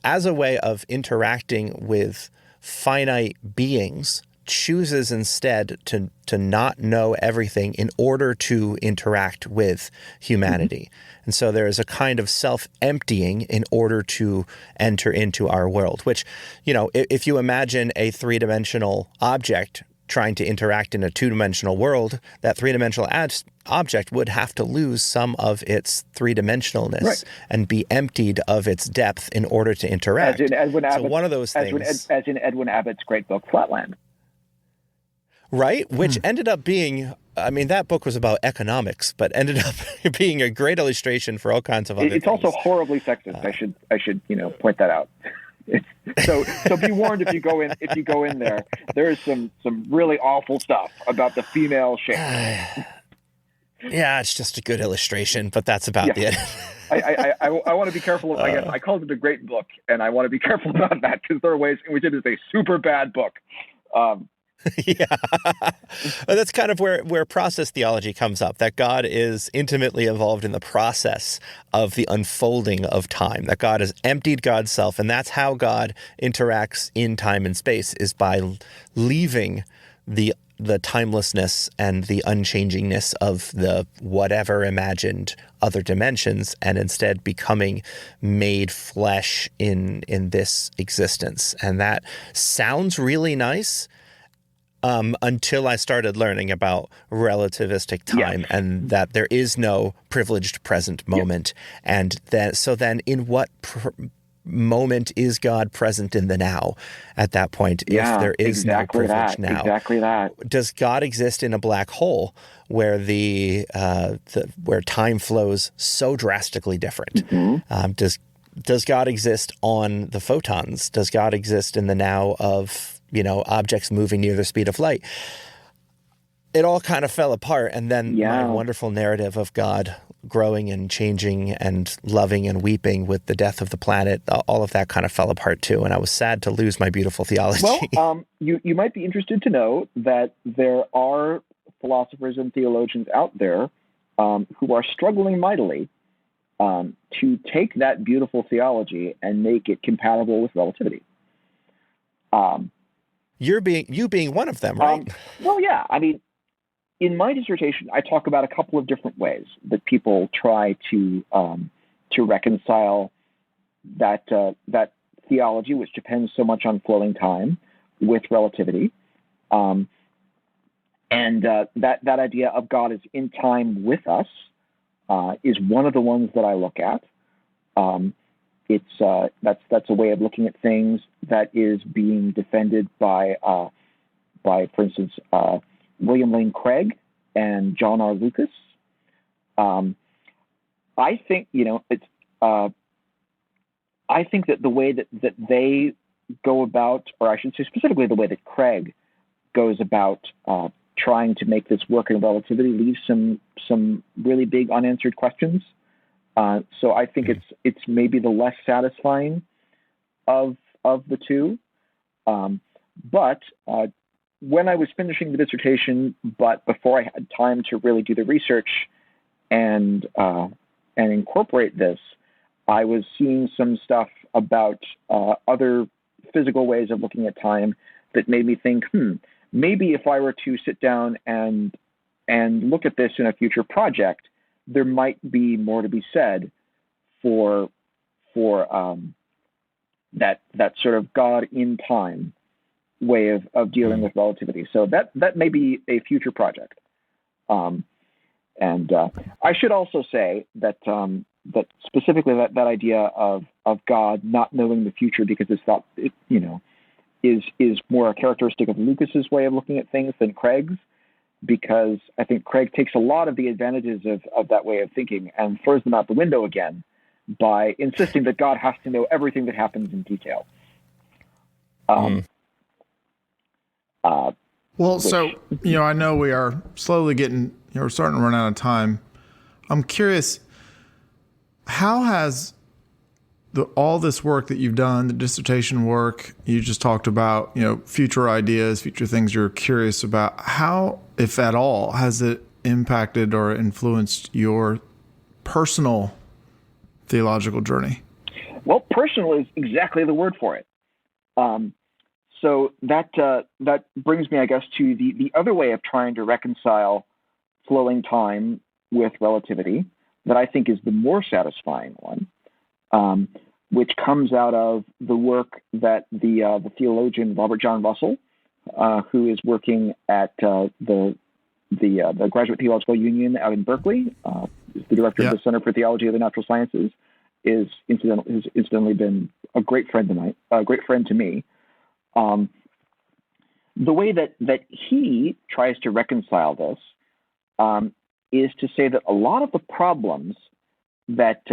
as a way of interacting with finite beings, chooses instead to not know everything in order to interact with humanity. And so there is a kind of self-emptying in order to enter into our world, which, if you imagine a three-dimensional object trying to interact in a two-dimensional world, that three-dimensional object would have to lose some of its three-dimensionalness and be emptied of its depth in order to interact. As in Edwin Abbott's, so one of those things, as in Edwin Abbott's great book, Flatland. Right? Which ended up being, that book was about economics, but ended up being a great illustration for all kinds of other things. It's also horribly sexist. I should point that out. So be warned if you go in there. There is some really awful stuff about the female shape. Yeah, it's just a good illustration, but that's about it. I want to be careful of, I guess I called it a great book, and I want to be careful about that because there are ways in which it is a super bad book. Yeah. That's kind of where process theology comes up, that God is intimately involved in the process of the unfolding of time, that God has emptied God's self, and that's how God interacts in time and space, is by leaving the timelessness and the unchangingness of the whatever imagined other dimensions, and instead becoming made flesh in this existence. And that sounds really nice, until I started learning about relativistic time, and that there is no privileged present moment. And then in what moment is God present in the now at that point, if there is no privileged now? Exactly that. Does God exist in a black hole where where time flows so drastically different? Mm-hmm. Does God exist on the photons? Does God exist in the now of objects moving near the speed of light? It all kind of fell apart. And then my wonderful narrative of God growing and changing and loving and weeping with the death of the planet, all of that kind of fell apart too. And I was sad to lose my beautiful theology. Well, you might be interested to know that there are philosophers and theologians out there who are struggling mightily to take that beautiful theology and make it compatible with relativity. You being one of them, right? Well, yeah. I mean, in my dissertation, I talk about a couple of different ways that people try to reconcile that theology, which depends so much on flowing time, with relativity, and that idea of God is in time with us is one of the ones that I look at. That's a way of looking at things that is being defended by for instance, William Lane Craig and John R. Lucas. I think I think that the way that they go about, or I should say specifically the way that Craig goes about trying to make this work in relativity, leaves some really big unanswered questions. So I think it's maybe the less satisfying of the two. But when I was finishing the dissertation, but before I had time to really do the research and incorporate this, I was seeing some stuff about other physical ways of looking at time that made me think, maybe if I were to sit down and look at this in a future project, there might be more to be said for that sort of God in time way of dealing with relativity. So that may be a future project. And I should also say that that specifically that idea of God not knowing the future because it's thought is more a characteristic of Lucas's way of looking at things than Craig's, because I think Craig takes a lot of the advantages of that way of thinking and throws them out the window again by insisting that God has to know everything that happens in detail. So I know we are slowly getting, we're starting to run out of time. I'm curious, how has all this work that you've done, the dissertation work, you just talked about, future ideas, future things you're curious about, how, if at all, has it impacted or influenced your personal theological journey? Well, personal is exactly the word for it. So that brings me, I guess, to the other way of trying to reconcile flowing time with relativity that I think is the more satisfying one, which comes out of the work that the theologian Robert John Russell, who is working at the Graduate Theological Union out in Berkeley, is the director of the Center for Theology of the Natural Sciences, has incidentally been a great friend to me. The way that he tries to reconcile this is to say that a lot of the problems that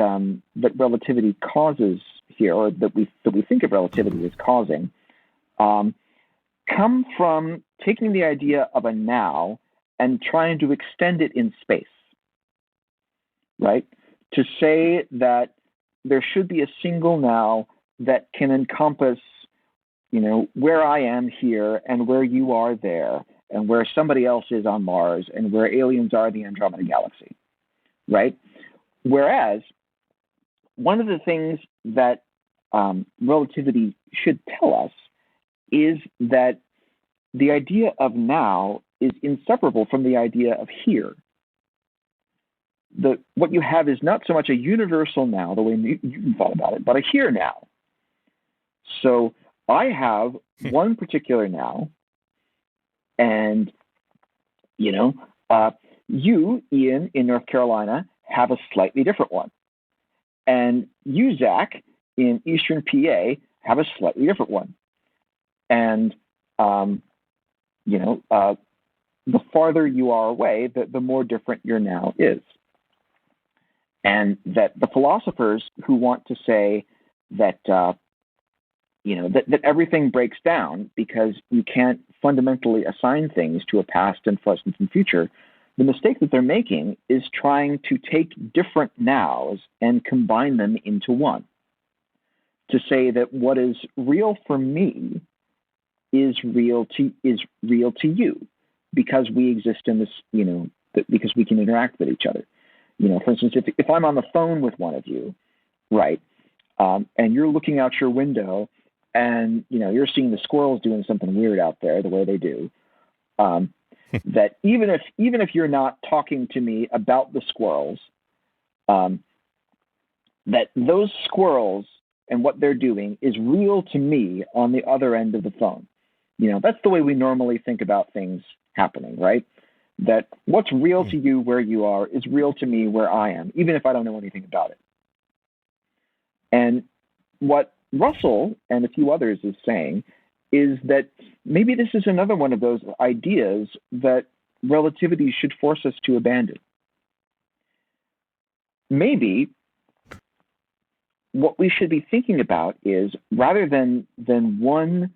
relativity causes here, or that we think of relativity as causing, come from taking the idea of a now and trying to extend it in space, right? To say that there should be a single now that can encompass, where I am here and where you are there and where somebody else is on Mars and where aliens are in the Andromeda Galaxy, right? Whereas one of the things that relativity should tell us is that the idea of now is inseparable from the idea of here. What you have is not so much a universal now, the way Newton thought about it, but a here now. So I have one particular now, and you, Ian, in North Carolina, have a slightly different one, and you, Zach, in Eastern PA, have a slightly different one, and the farther you are away, the more different your now is. And that the philosophers who want to say that, that everything breaks down because you can't fundamentally assign things to a past and present and future, the mistake that they're making is trying to take different nows and combine them into one. To say that what is real for me is real to you because we exist in this, because we can interact with each other. For instance, if I'm on the phone with one of you, right, and you're looking out your window and, you're seeing the squirrels doing something weird out there the way they do, that even if you're not talking to me about the squirrels, that those squirrels and what they're doing is real to me on the other end of the phone. That's the way we normally think about things happening, right? That what's real to you where you are is real to me where I am, even if I don't know anything about it. And what Russell and a few others is saying is that maybe this is another one of those ideas that relativity should force us to abandon. Maybe what we should be thinking about is, rather than one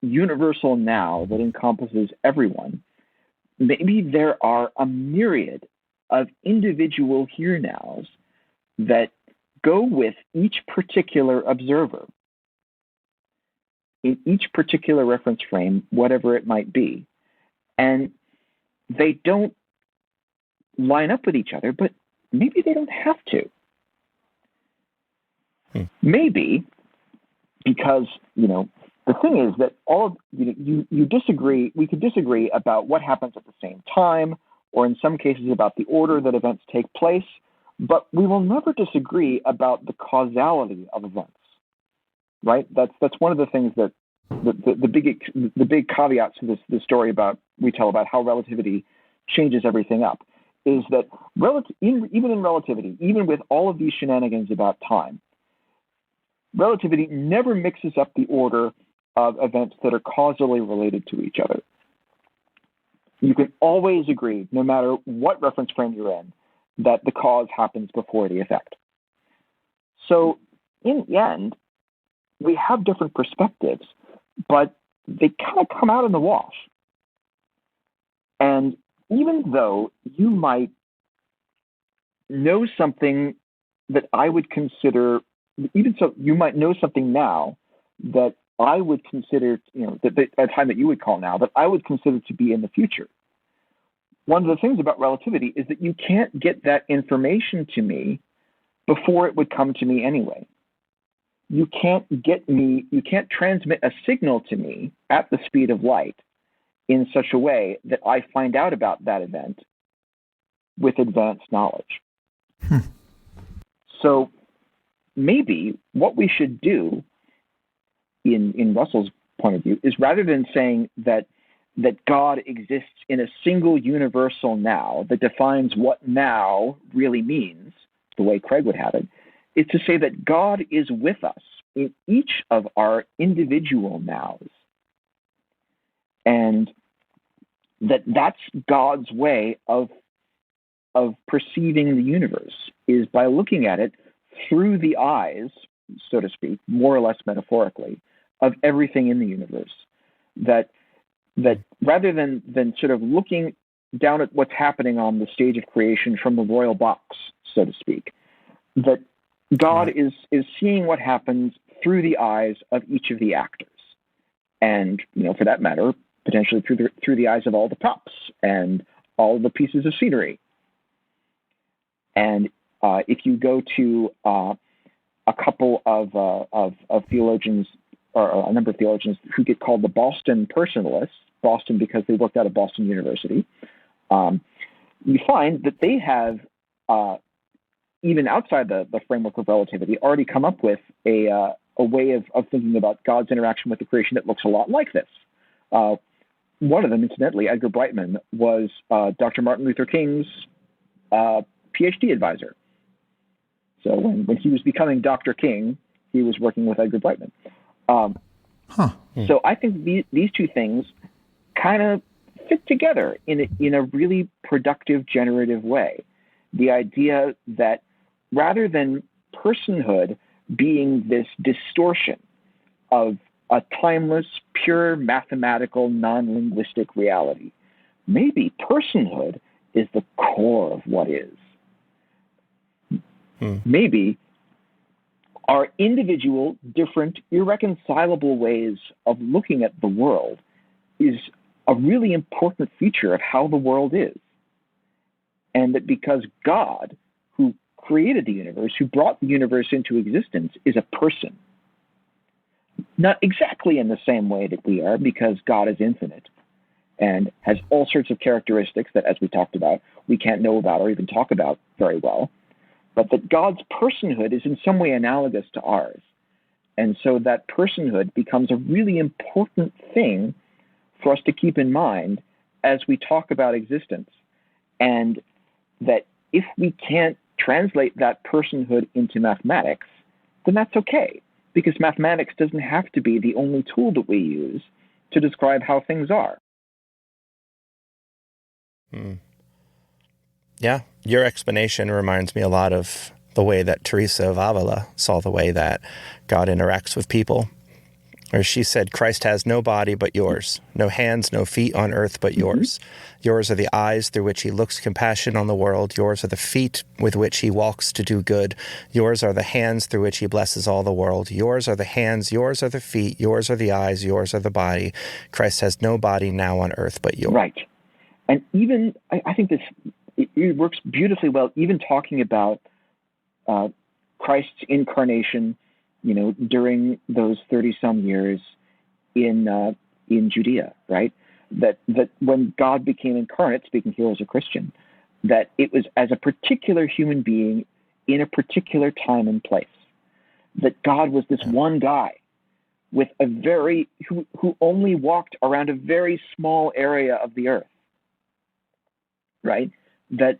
universal now that encompasses everyone, maybe there are a myriad of individual here-nows that go with each particular observer in each particular reference frame, whatever it might be. And they don't line up with each other, but maybe they don't have to. Maybe because, the thing is that you disagree. We could disagree about what happens at the same time, or in some cases about the order that events take place, but we will never disagree about the causality of events. Right? That's one of the things that the big caveats to this story we tell about how relativity changes everything up is that even in relativity, even with all of these shenanigans about time, relativity never mixes up the order of events that are causally related to each other. You can always agree, no matter what reference frame you're in, that the cause happens before the effect. So in the end, we have different perspectives, but they kind of come out in the wash. And even though you might know something that I would consider, even so, you might know something now that I would consider, a time that you would call now, that I would consider to be in the future. One of the things about relativity is that you can't get that information to me before it would come to me anyway. You can't transmit a signal to me at the speed of light in such a way that I find out about that event with advanced knowledge. So maybe what we should do in Russell's point of view is, rather than saying that God exists in a single universal now that defines what now really means, the way Craig would have it, is to say that God is with us in each of our individual nows. And that's God's way of perceiving the universe, is by looking at it through the eyes, so to speak, more or less metaphorically, of everything in the universe. That rather than sort of looking down at what's happening on the stage of creation from the royal box, so to speak, that God is seeing what happens through the eyes of each of the actors. and for that matter, potentially through the eyes of all the props and all the pieces of scenery. And if you go to a couple of theologians, or a number of theologians who get called the Boston personalists, Boston because they worked out of Boston University, you find that they have, even outside the framework of relativity, already come up with a way of thinking about God's interaction with the creation that looks a lot like this. One of them, incidentally, Edgar Brightman, was Dr. Martin Luther King's PhD advisor. So when he was becoming Dr. King, he was working with Edgar Brightman. So I think these two things kind of fit together in a really productive, generative way. The idea that rather than personhood being this distortion of a timeless, pure mathematical, non-linguistic reality, maybe personhood is the core of what is. Maybe our individual, different, irreconcilable ways of looking at the world is a really important feature of how the world is. And that because God, who created the universe, who brought the universe into existence, is a person. Not exactly in the same way that we are, because God is infinite and has all sorts of characteristics that, as we talked about, we can't know about or even talk about very well. But that God's personhood is in some way analogous to ours. And so that personhood becomes a really important thing for us to keep in mind as we talk about existence. And that if we can't translate that personhood into mathematics, then that's okay, because mathematics doesn't have to be the only tool that we use to describe how things are. Yeah, your explanation reminds me a lot of the way that Teresa of Avila saw the way that God interacts with people. Or she said, Christ has no body but yours, no hands, no feet on earth but yours. Yours are the eyes through which he looks compassion on the world. Yours are the feet with which he walks to do good. Yours are the hands through which he blesses all the world. Yours are the hands, yours are the feet, yours are the eyes, yours are the body. Christ has no body now on earth but yours. Right. And even, I think this, it works beautifully well, even talking about Christ's incarnation, during those 30-some years in Judea, right? That when God became incarnate, speaking here as a Christian, that it was as a particular human being in a particular time and place. That God was this one guy with who only walked around a very small area of the earth, right? That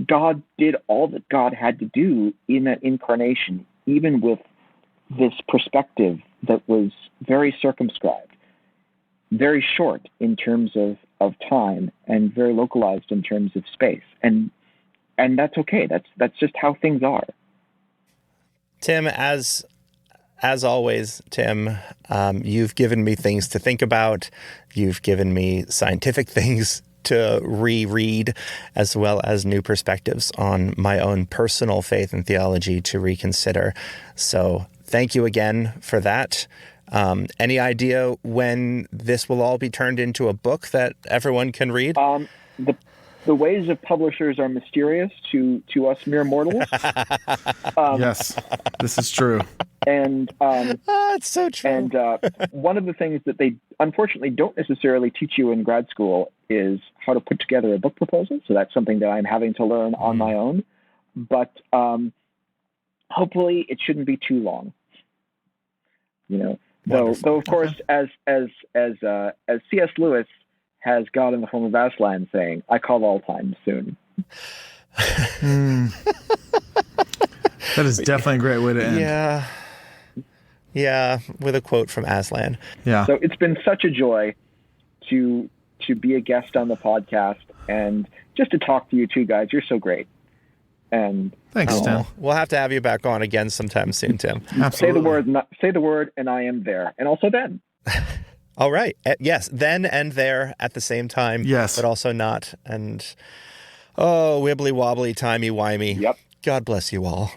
God did all that God had to do in that incarnation, even with this perspective that was very circumscribed, very short in terms of time, and very localized in terms of space. And that's okay. That's just how things are. Tim, as always, Tim, you've given me things to think about. You've given me scientific things to reread, as well as new perspectives on my own personal faith and theology to reconsider. So thank you again for that. Any idea when this will all be turned into a book that everyone can read? The ways of publishers are mysterious to us mere mortals. Yes, this is true. And it's so true. And one of the things that they unfortunately don't necessarily teach you in grad school is how to put together a book proposal. So that's something that I'm having to learn on my own. But hopefully it shouldn't be too long. Though of course, as C.S. Lewis has God in the form of Aslan saying, "I call all time soon." That is definitely a great way to end. Yeah, with a quote from Aslan. Yeah. So it's been such a joy to be a guest on the podcast and just to talk to you two guys. You're so great. And thanks, Tim. We'll have to have you back on again sometime soon, Tim. Absolutely. Say the word, and I am there. And also then. All right. Yes, then and there at the same time. Yes. But also not. And, wibbly wobbly, timey wimey. Yep. God bless you all.